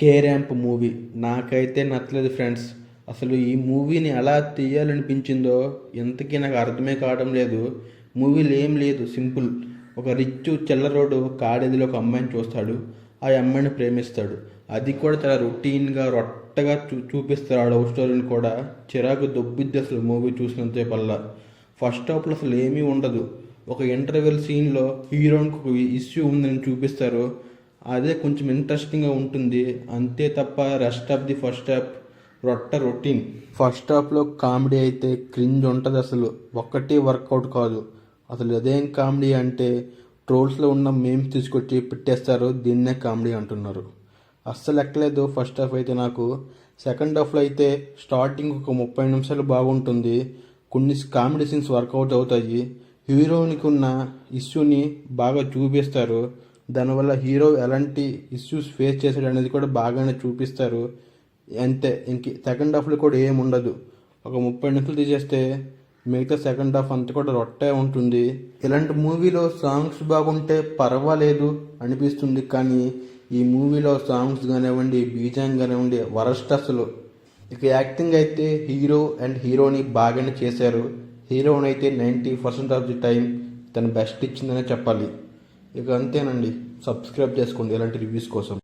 K ramp movie నాకైతే నచ్చలేదు friends. అసలు ఈ మూవీని ఎలా తీయాలనిపించిందో ఎంతకీ నాకు అర్థమే కావడం లేదు. మూవీలో ఏం లేదు, సింపుల్. ఒక రిచ్ చిల్లరోడు కాలేజీలో ఒక అమ్మాయిని చూస్తాడు. ఆ అమ్మాయిని ప్రేమిస్తాడు. అది కూడా చాలా రొటీన్గా రొట్టగా చూపిస్తారు. ఆ లవ్ స్టోరీని కూడా చిరాకు దొబ్బిద్ది అసలు మూవీ చూసినంతసేపల్లా. ఫస్ట్ హాఫ్లో అసలు ఏమీ ఉండదు. ఒక ఇంటర్వెల్ సీన్లో హీరోయిన్కి ఒక ఇష్యూ ఉందని చూపిస్తారు. అదే కొంచెం ఇంట్రెస్టింగ్గా ఉంటుంది అంతే తప్ప rest of the first half routine. First హాఫ్లో కామెడీ అయితే క్రింజ్ ఉంటుంది అసలు. ఒక్కటి వర్కౌట్ కాదు అసలు. అదేం కామెడీ అంటే ట్రోల్స్లో ఉన్న మేమ్స్ తీసుకొచ్చి పెట్టేస్తారు, దీన్నే కామెడీ అంటున్నారు. అస్సలు ఎక్కలేదు ఫస్ట్ హాఫ్ అయితే నాకు. సెకండ్ హాఫ్లో అయితే స్టార్టింగ్ ఒక 30 నిమిషాలు బాగుంటుంది. కొన్ని కామెడీ సీన్స్ వర్కౌట్ అవుతాయి. హీరోయిన్కి ఉన్న ఇష్యూని బాగా చూపిస్తారు. దానివల్ల హీరో ఎలాంటి ఇష్యూస్ ఫేస్ చేశాడు అనేది కూడా బాగానే చూపిస్తారు. అంతే, ఇంక సెకండ్ హాఫ్లో కూడా ఏమి ఉండదు. ఒక 30 నిమిషాలు తీసేస్తే మిగతా సెకండ్ హాఫ్ అంతా కూడా రొట్టే ఉంటుంది. ఇలాంటి మూవీలో సాంగ్స్ బాగుంటే పర్వాలేదు అనిపిస్తుంది, కానీ ఈ మూవీలో సాంగ్స్ కానివ్వండి, బీజం కానివ్వండి వరస్ట్ అసలు. ఇక యాక్టింగ్ అయితే హీరో అండ్ హీరోని బాగానే చేశారు. హీరోని అయితే 90% ఆఫ్ ది టైం తన బెస్ట్ ఇచ్చిందనే చెప్పాలి. ఇక అంతేనండి. సబ్స్క్రైబ్ చేసుకోండి ఇలాంటి రివ్యూస్ కోసం.